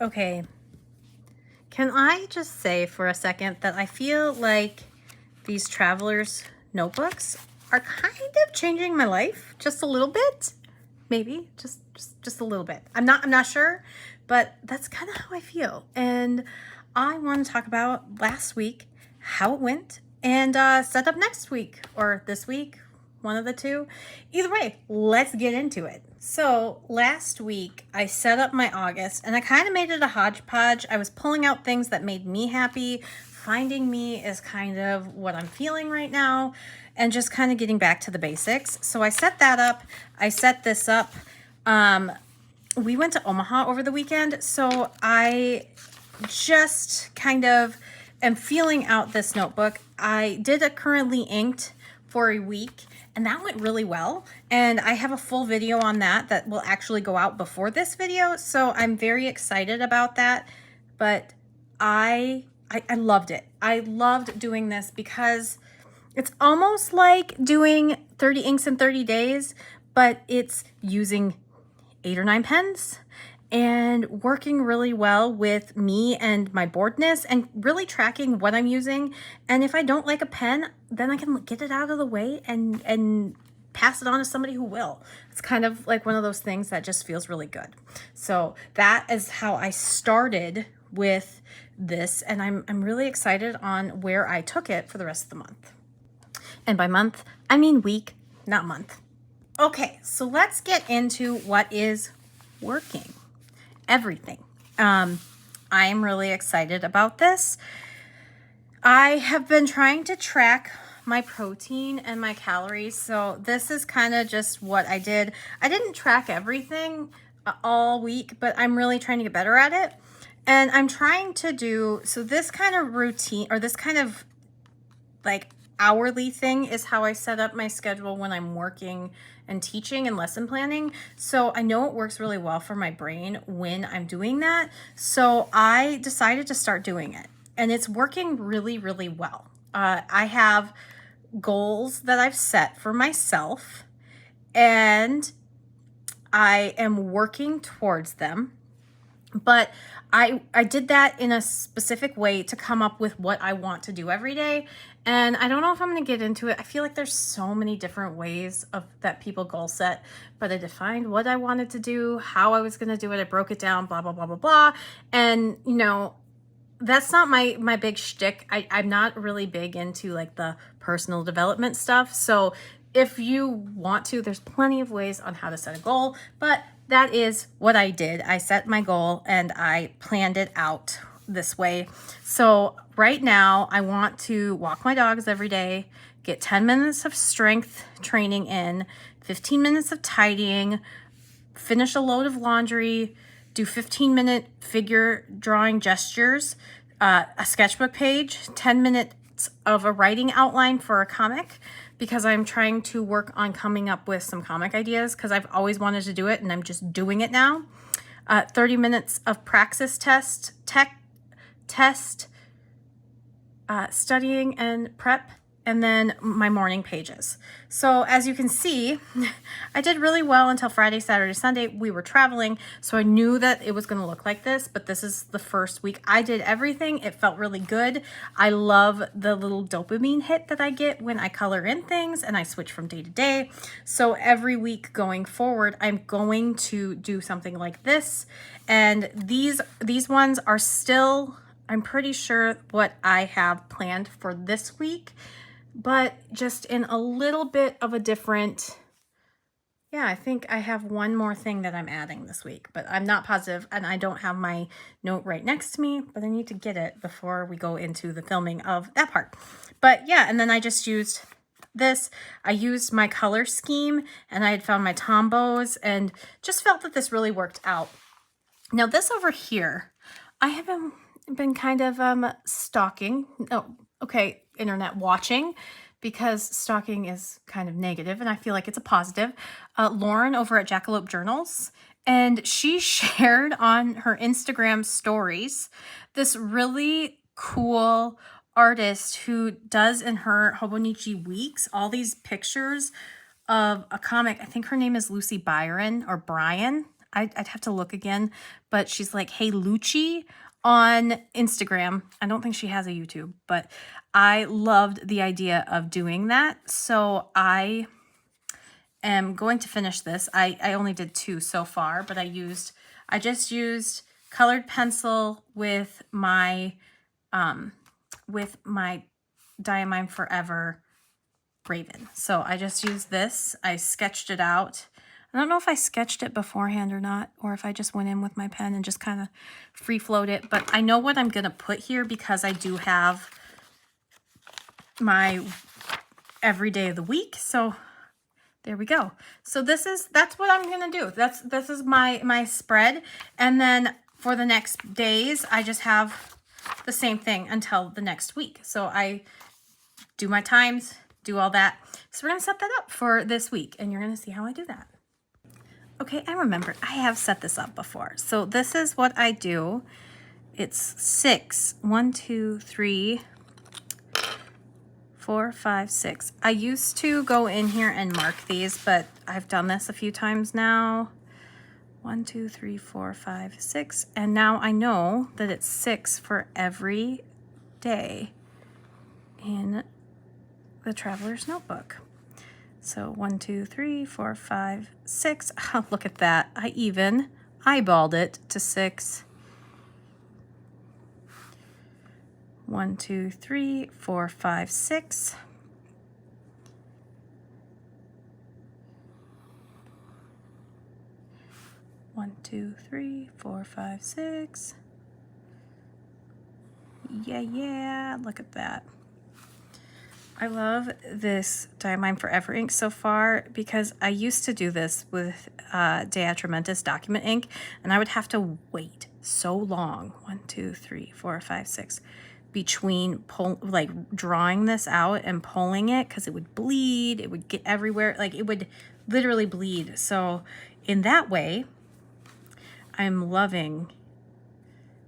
Okay, can I just say for a second that I feel like these travelers notebooks are kind of changing my life just a little bit, maybe just a little bit. I'm not sure, but that's kind of how I feel. And I want to talk about last week, how it went, and set up next week or this week, one of the two. Either way, let's get into it. So last week I set up my August and I kind of made it a hodgepodge. I was pulling out things that made me happy. Finding me is kind of what I'm feeling right now, and just kind of getting back to the basics. So I set that up. I set this up. We went to Omaha over the weekend, so I just kind of am feeling out this notebook. I did a currently inked for a week, and that went really well. And I have a full video on that will actually go out before this video, so I'm very excited about that. But I loved it. I loved doing this because it's almost like doing 30 inks in 30 days, but it's using 8 or 9 pens and working really well with me and my boredness and really tracking what I'm using. And if I don't like a pen, then I can get it out of the way and pass it on to somebody who will. It's kind of like one of those things that just feels really good. So that is how I started with this, and I'm really excited on where I took it for the rest of the month. And by month, I mean week, not month. Okay, so let's get into what is working. Everything. I'm really excited about this. I have been trying to track my protein and my calories, so this is kind of just what I did. I didn't track everything all week, but I'm really trying to get better at it. And I'm trying to do, so this kind of routine, or this kind of like hourly thing, is how I set up my schedule when I'm working and teaching and lesson planning. So I know it works really well for my brain when I'm doing that. So I decided to start doing it, and it's working really, really well. I have goals that I've set for myself, and I am working towards them. But I did that in a specific way to come up with what I want to do every day. And I don't know if I'm going to get into it. I feel like there's so many different ways of that people goal set, but I defined what I wanted to do, how I was going to do it. I broke it down, blah, blah, blah, blah, blah. And, you know, that's not my big shtick. I'm not really big into like the personal development stuff. So if you want to, there's plenty of ways on how to set a goal, but that is what I did. I set my goal and I planned it out this way. So right now I want to walk my dogs every day, get 10 minutes of strength training in, 15 minutes of tidying, finish a load of laundry, do 15-minute figure drawing gestures, a sketchbook page, 10 minutes of a writing outline for a comic, because I'm trying to work on coming up with some comic ideas because I've always wanted to do it and I'm just doing it now. 30 minutes of praxis test, studying and prep, and then my morning pages. So as you can see, I did really well until Friday, Saturday, Sunday. We were traveling, so I knew that it was going to look like this, but this is the first week. I did everything. It felt really good. I love the little dopamine hit that I get when I color in things and I switch from day to day. So every week going forward, I'm going to do something like this. And these ones are still, I'm pretty sure, what I have planned for this week, but just in a little bit of a different, yeah, I think I have one more thing that I'm adding this week, but I'm not positive, and I don't have my note right next to me, but I need to get it before we go into the filming of that part. But yeah, and then I just used this. I used my color scheme, and I had found my Tombows, and just felt that this really worked out. Now this over here, I have been kind of stalking. Oh, okay, internet watching, because stalking is kind of negative and I feel like it's a positive. Lauren over at Jackalope Journals, and she shared on her Instagram stories this really cool artist who does in her Hobonichi weeks all these pictures of a comic. I think her name is Lucy Byron or Brian. I'd have to look again, but she's like, Hey Lucci on Instagram. I don't think she has a YouTube, but I loved the idea of doing that. So I am going to finish this. I only did 2 so far, but I just used colored pencil with my Diamine Forever Raven. So I just used this. I sketched it out. I don't know if I sketched it beforehand or not, or if I just went in with my pen and just kind of free float it. But I know what I'm going to put here because I do have my every day of the week. So there we go. So that's what I'm going to do. This is my spread. And then for the next days, I just have the same thing until the next week. So I do my times, do all that. So we're going to set that up for this week, and you're going to see how I do that. Okay, I remember I have set this up before. So this is what I do. It's 6. 1, 2, 3, 4, 5, 6. I used to go in here and mark these, but I've done this a few times now. 1, 2, 3, 4, 5, 6. And now I know that it's 6 for every day in the Traveler's Notebook. So 1, 2, 3, 4, 5, 6. Oh, look at that. I even eyeballed it to 6. 1, 2, 3, 4, 5, 6. One, 2, 3, 4, 5, 6. Yeah, look at that. I love this Diamine Forever ink so far because I used to do this with Diatramentis document ink, and I would have to wait so long, 1, 2, 3, 4, 5, 6, between drawing this out and pulling it, because it would bleed, it would get everywhere, like it would literally bleed. So in that way, I'm loving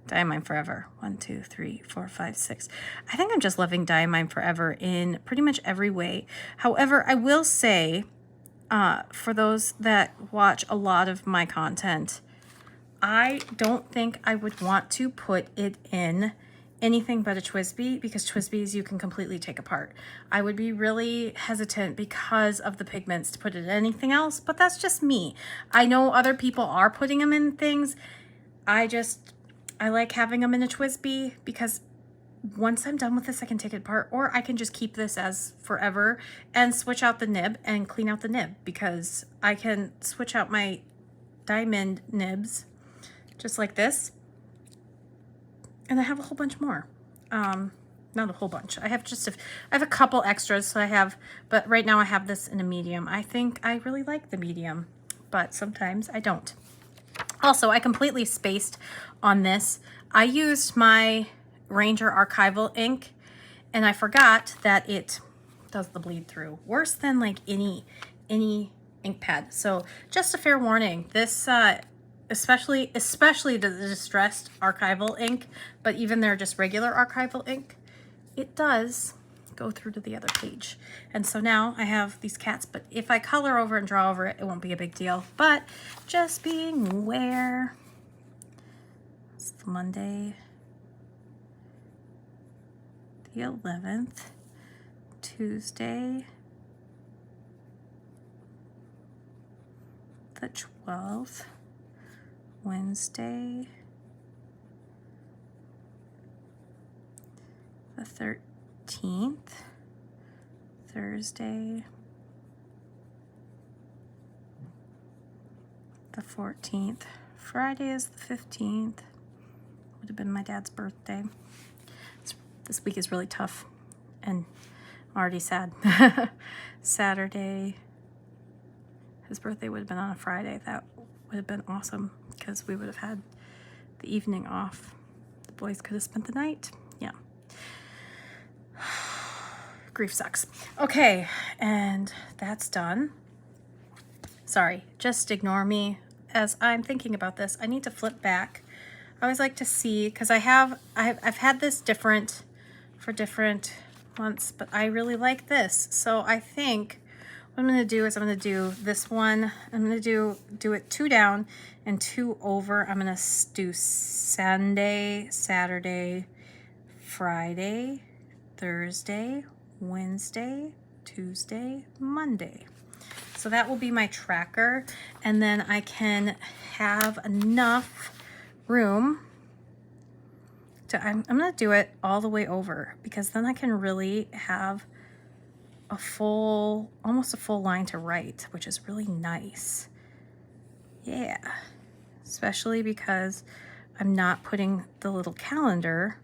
Diamine Forever. 1, 2, 3, 4, 5, 6. I think I'm just loving Diamine Forever in pretty much every way. However, I will say, for those that watch a lot of my content, I don't think I would want to put it in anything but a TWSBI, because TWSBIs you can completely take apart. I would be really hesitant because of the pigments to put it in anything else, but that's just me. I know other people are putting them in things. I like having them in a TWSBI because once I'm done with this, I can take it apart, or I can just keep this as forever and switch out the nib and clean out the nib, because I can switch out my diamond nibs just like this. And I have a whole bunch more. Not a whole bunch. I have a couple extras. So but right now I have this in a medium. I think I really like the medium, but sometimes I don't. Also, I completely spaced on this. I used my Ranger Archival ink, and I forgot that it does the bleed through worse than like any ink pad. So just a fair warning. This especially the distressed archival ink, but even their just regular archival ink, it does go through to the other page. And so now I have these cats, but if I color over and draw over it, it won't be a big deal. But just being aware. It's the Monday the 11th, Tuesday the 12th, Wednesday the 13th, Thursday the 14th, Friday is the 15th, would have been my dad's birthday. This week is really tough, and I'm already sad. Saturday, his birthday would have been on a Friday. That would have been awesome, because we would have had the evening off. The boys could have spent the night. Yeah. Grief sucks. Okay, and that's done. Sorry, just ignore me as I'm thinking about this. I need to flip back. I always like to see, because I've had this different for different months, but I really like this. So I think what I'm gonna do is I'm gonna do this one. I'm gonna do it 2 down and 2 over. I'm gonna do Sunday, Saturday, Friday, Thursday, Wednesday, Tuesday, Monday. So that will be my tracker. And then I can have enough room to, I'm gonna do it all the way over, because then I can really have a full, almost a full line to write, which is really nice. Yeah, especially because I'm not putting the little calendar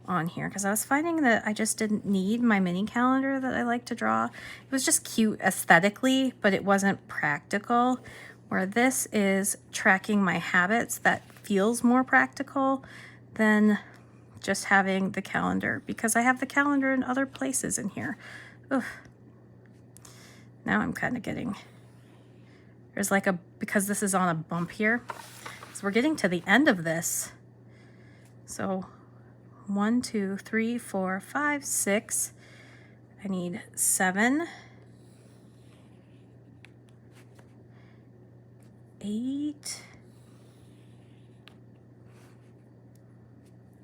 on here, because I was finding that I just didn't need my mini calendar that I like to draw. It was just cute aesthetically, but it wasn't practical, where this is tracking my habits that feels more practical than just having the calendar, because I have the calendar in other places in here. Ugh. Now I'm kind of getting, there's like a, because this is on a bump here, so we're getting to the end of this. So 1, 2, 3, 4, 5, 6. I need 7, 8,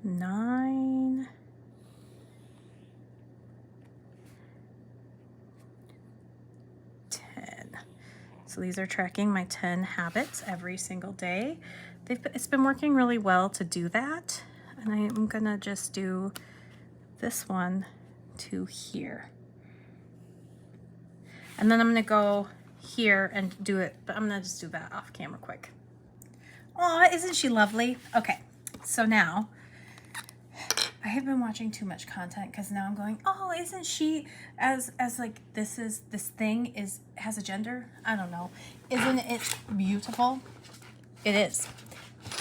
9, 10. So these are tracking my 10 habits every single day. It's been working really well to do that. And I'm gonna just do this one to here. And then I'm gonna go here and do it, but I'm gonna just do that off camera quick. Aw, isn't she lovely? Okay, so now I have been watching too much content, because now I'm going, oh, isn't she as like this thing has a gender? I don't know. Isn't it beautiful? It is.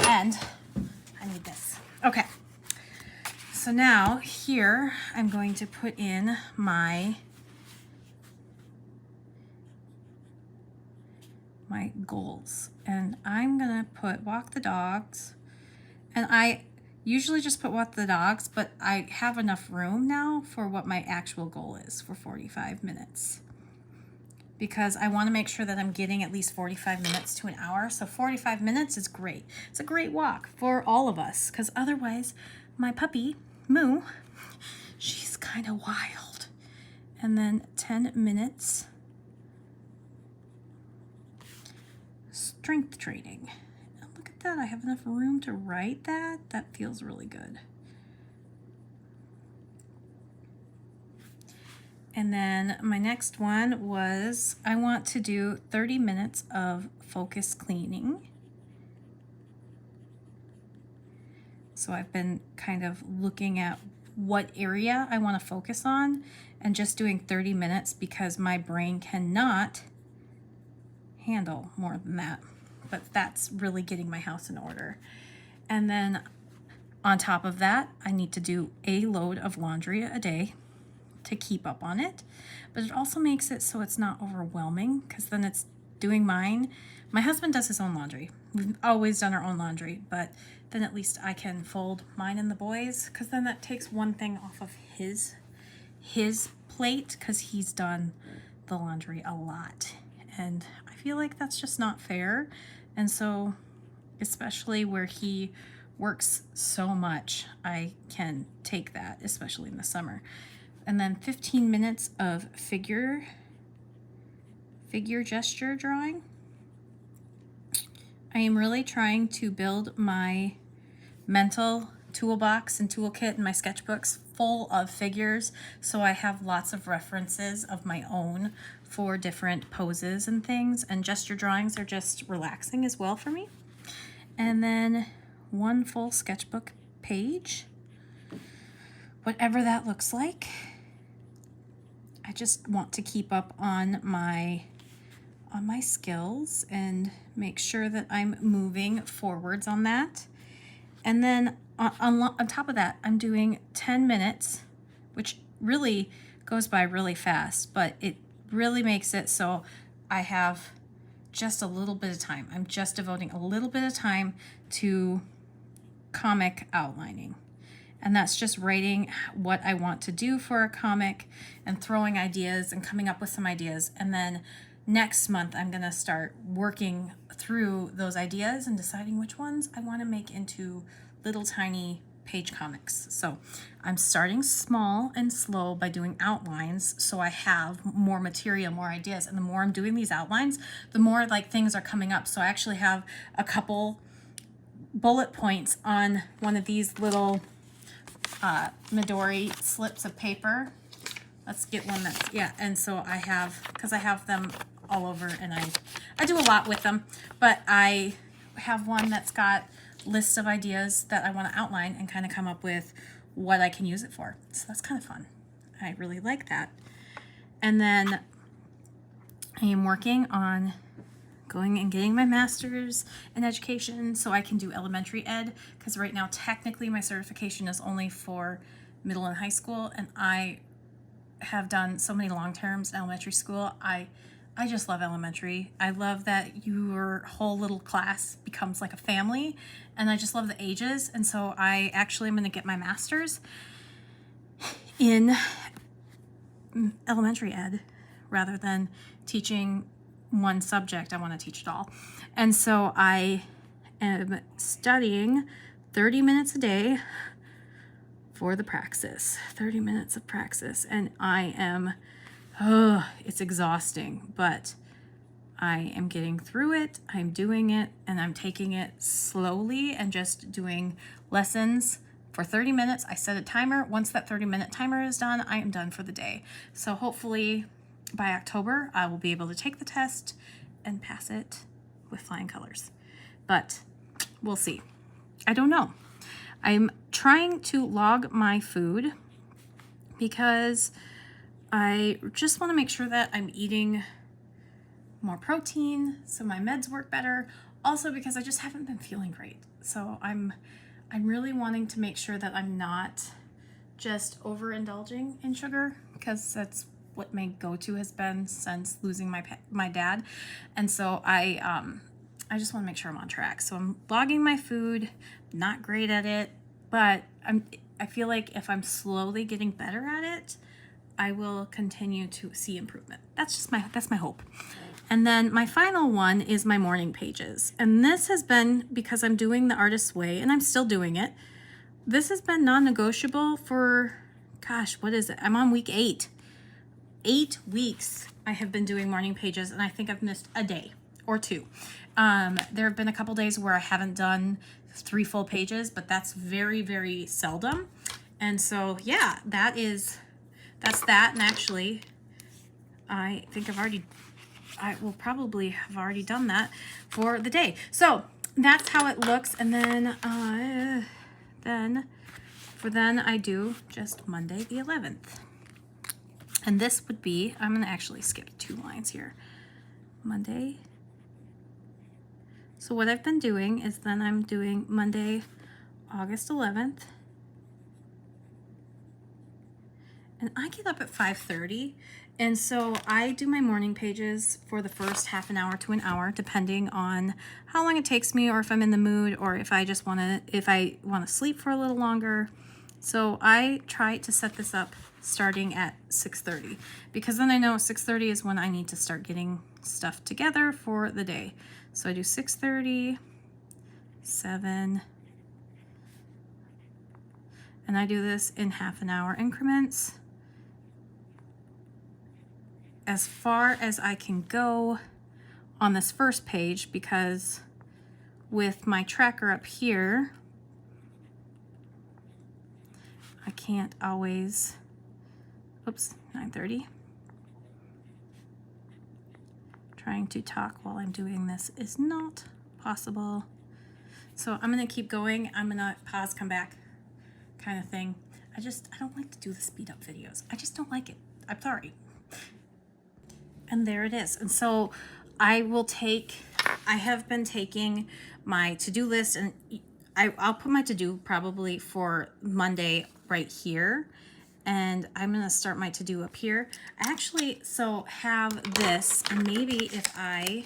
And I need this. Okay. So now here I'm going to put in my goals, and I'm gonna put walk the dogs, and I usually just put walk the dogs, but I have enough room now for what my actual goal is for 45 minutes, because I want to make sure that I'm getting at least 45 minutes to an hour. So 45 minutes is great. It's a great walk for all of us, because otherwise my puppy Moo, she's kind of wild. And then 10 minutes strength training. And look at that, I have enough room to write that. That feels really good. And then my next one was, I want to do 30 minutes of focus cleaning. So I've been kind of looking at what area I want to focus on and just doing 30 minutes, because my brain cannot handle more than that. But that's really getting my house in order. And then on top of that, I need to do a load of laundry a day to keep up on it. But it also makes it so it's not overwhelming, because then it's doing mine. My husband does his own laundry. We've always done our own laundry, but then at least I can fold mine and the boys', because then that takes one thing off of his plate, because he's done the laundry a lot. And I feel like that's just not fair. And so, especially where he works so much, I can take that, especially in the summer. And then 15 minutes of figure gesture drawing. I am really trying to build my mental toolbox and toolkit in my sketchbooks full of figures, so I have lots of references of my own for different poses and things, and gesture drawings are just relaxing as well for me. And then one full sketchbook page, whatever that looks like. I just want to keep up on my skills and make sure that I'm moving forwards on that. And then on top of that, I'm doing 10 minutes, which really goes by really fast, but it really makes it so I have just a little bit of time. I'm just devoting a little bit of time to comic outlining. And that's just writing what I want to do for a comic and throwing ideas and coming up with some ideas. And then next month, I'm gonna start working through those ideas and deciding which ones I wanna make into little tiny page comics. So I'm starting small and slow by doing outlines so I have more material, more ideas. And the more I'm doing these outlines, the more like things are coming up. So I actually have a couple bullet points on one of these little Midori slips of paper. Let's get one that's, yeah, and so I have, because I have them all over and I do a lot with them, but I have one that's got lists of ideas that I want to outline and kind of come up with what I can use it for. So that's kind of fun. I really like that. And then I am working on going and getting my master's in education so I can do elementary ed, because right now technically my certification is only for middle and high school, and I have done so many long terms in elementary school. I just love elementary. I love that your whole little class becomes like a family, and I just love the ages. And so I actually am going to get my master's in elementary ed rather than teaching one subject. I want to teach it all. And so I am studying 30 minutes a day for the praxis, 30 minutes of praxis. And I am, it's exhausting, but I am getting through it. I'm doing it, and I'm taking it slowly and just doing lessons for 30 minutes. I set a timer. Once that 30-minute timer is done, I am done for the day. So hopefully by October, I will be able to take the test and pass it with flying colors. But we'll see. I don't know. I'm trying to log my food because I just want to make sure that I'm eating more protein so my meds work better. Also because I just haven't been feeling great. So I'm really wanting to make sure that I'm not just overindulging in sugar, because that's what my go-to has been since losing my dad. And so I just want to make sure I'm on track. So I'm logging my food, not great at it, but I feel like if I'm slowly getting better at it, I will continue to see improvement. That's my hope. And then my final one is my morning pages. And this has been, because I'm doing the artist's way, and I'm still doing it, this has been non-negotiable for, gosh, what is it? I'm on week 8. 8 weeks I have been doing morning pages, and I think I've missed a day or two. There have been a couple days where I haven't done 3 full pages, but that's very, very seldom. And so, yeah, that's that. And actually, I think I will probably have already done that for the day. So that's how it looks. And then, then I do just Monday the 11th. And this would be, I'm going to actually skip 2 lines here. Monday. So what I've been doing is then I'm doing Monday, August 11th. And I get up at 5:30. And so I do my morning pages for the first half an hour to an hour, depending on how long it takes me, or if I'm in the mood, or if I want to sleep for a little longer. So I try to set this up starting at 6:30, because then I know 6:30 is when I need to start getting stuff together for the day. So I do 6:30, 7, and I do this in half an hour increments, as far as I can go on this first page, because with my tracker up here, I can't always, oops, 9:30. Trying to talk while I'm doing this is not possible. So I'm gonna keep going. I'm gonna pause, come back, kind of thing. I don't like to do the speed up videos. I just don't like it. I'm sorry. And there it is. And so I have been taking my to-do list, and I'll put my to-do probably for Monday right here. And I'm gonna start my to-do up here. I actually have this, and maybe if I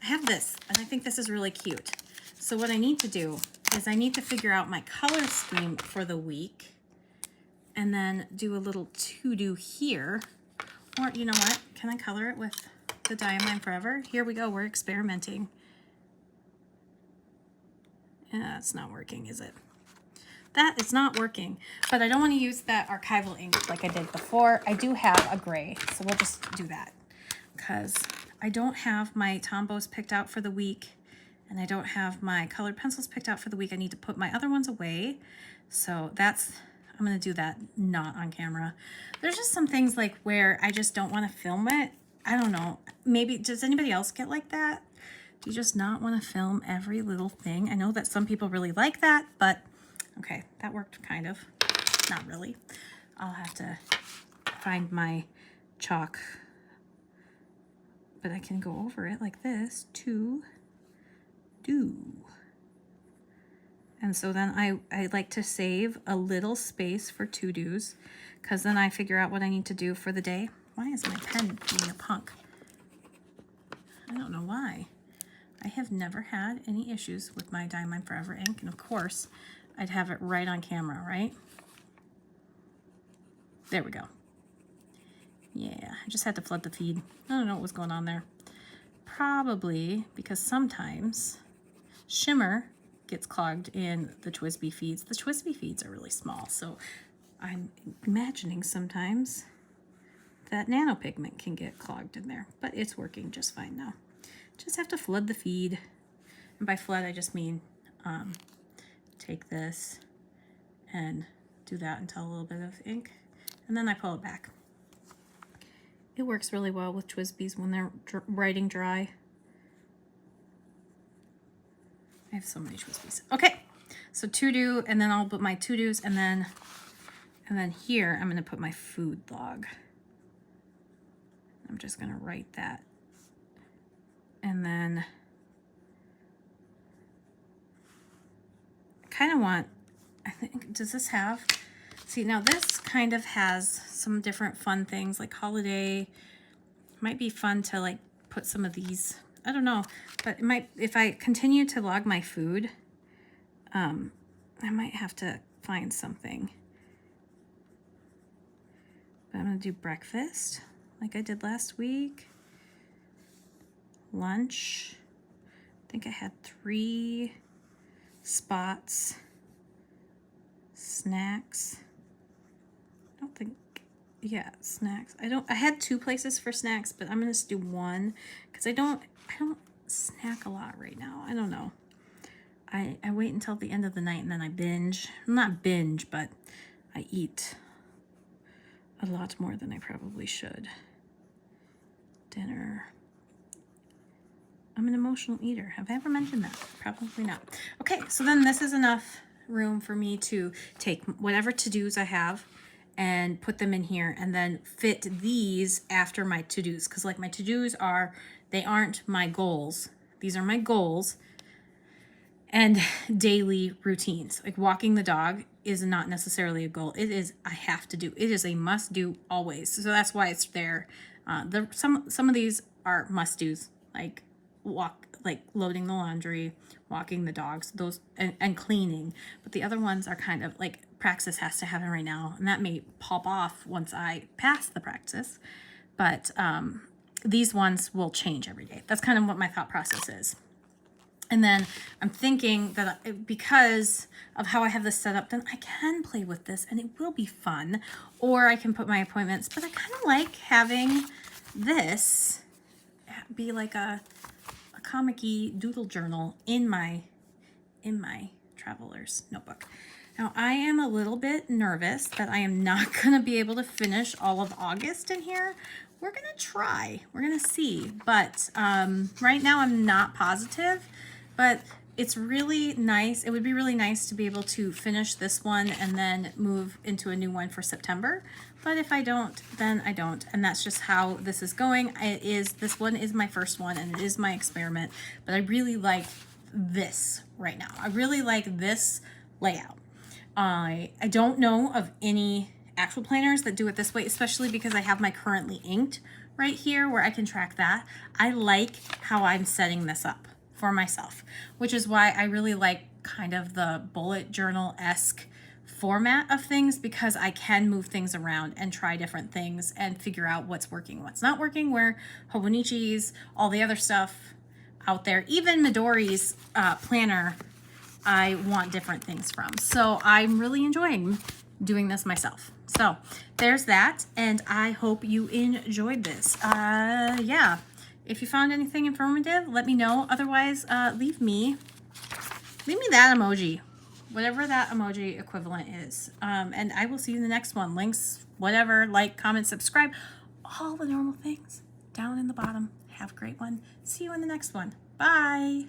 have this, and I think this is really cute. So what I need to do is I need to figure out my color scheme for the week and then do a little to-do here. Or you know what? Can I color it with the Diamond Forever? Here we go. We're experimenting. Yeah, it's not working, is it? That is not working. But I don't want to use that archival ink like I did before. I do have a gray, so we'll just do that. Because I don't have my Tombows picked out for the week. And I don't have my colored pencils picked out for the week. I need to put my other ones away. So that's, I'm going to do that not on camera. There's just some things like where I just don't want to film it. I don't know. Maybe, does anybody else get like that? Do you just not want to film every little thing? I know that some people really like that, but okay, that worked kind of. Not really. I'll have to find my chalk. But I can go over it like this to do. And so then I like to save a little space for to-dos because then I figure out what I need to do for the day. Why is my pen being a punk? I don't know why. I have never had any issues with my Diamond Forever ink, and of course I'd have it right on camera, right? There we go. Yeah, I just had to flood the feed. I don't know what was going on there. Probably because sometimes shimmer gets clogged in the TWSBI feeds. The TWSBI feeds are really small, so I'm imagining sometimes that nano pigment can get clogged in there, but it's working just fine now. Just have to flood the feed. And by flood, I just mean take this and do that until a little bit of ink, and then I pull it back. It works really well with TWSBIs when they're writing dry. I have so many TWSBIs. Okay, so to-do, and then I'll put my to-dos, and then here I'm gonna put my food log. I'm just gonna write that. And then I kind of want, I think, does this have, see now this kind of has some different fun things like holiday. Might be fun to like put some of these, I don't know, but it might, if I continue to log my food, I might have to find something. But I'm gonna do breakfast like I did last week. Lunch, I think I had 3 spots. Snacks, I don't think, yeah, snacks. I had 2 places for snacks, but I'm gonna just do 1 because I don't snack a lot right now. I don't know. I wait until the end of the night and then I binge. Not binge, but I eat a lot more than I probably should. Dinner. I'm an emotional eater. Have I ever mentioned that? Probably not. Okay, so then this is enough room for me to take whatever to-dos I have and put them in here and then fit these after my to-dos. Because like my to-dos are, they aren't my goals. These are my goals and daily routines. Like walking the dog is not necessarily a goal. It is, I have to do. It is a must do always. So that's why it's there. Some of these are must do's, like like loading the laundry, walking the dogs, those, and cleaning. But the other ones are kind of like praxis has to happen right now, and that may pop off once I pass the praxis. But these ones will change every day. That's kind of what my thought process is. And then I'm thinking that because of how I have this set up, then I can play with this and it will be fun. Or I can put my appointments, but I kind of like having this be like a comic-y doodle journal in my traveler's notebook. Now I am a little bit nervous that I am not going to be able to finish all of August in here. We're going to try. We're going to see. But right now I'm not positive. But it's really nice. It would be really nice to be able to finish this one and then move into a new one for September. But if I don't, then I don't. And that's just how this is going. This one is my first one and it is my experiment. But I really like this right now. I really like this layout. I don't know of any actual planners that do it this way, especially because I have my currently inked right here where I can track that. I like how I'm setting this up for myself, which is why I really like kind of the bullet journal-esque format of things, because I can move things around and try different things and figure out what's working, what's not working, where Hobonichi's, all the other stuff out there, even Midori's planner, I want different things from. So I'm really enjoying doing this myself. So there's that, and I hope you enjoyed this. Yeah, if you found anything informative, let me know. Otherwise, leave me that emoji, whatever that emoji equivalent is. And I will see you in the next one. Links, whatever, like, comment, subscribe, all the normal things down in the bottom. Have a great one. See you in the next one. Bye.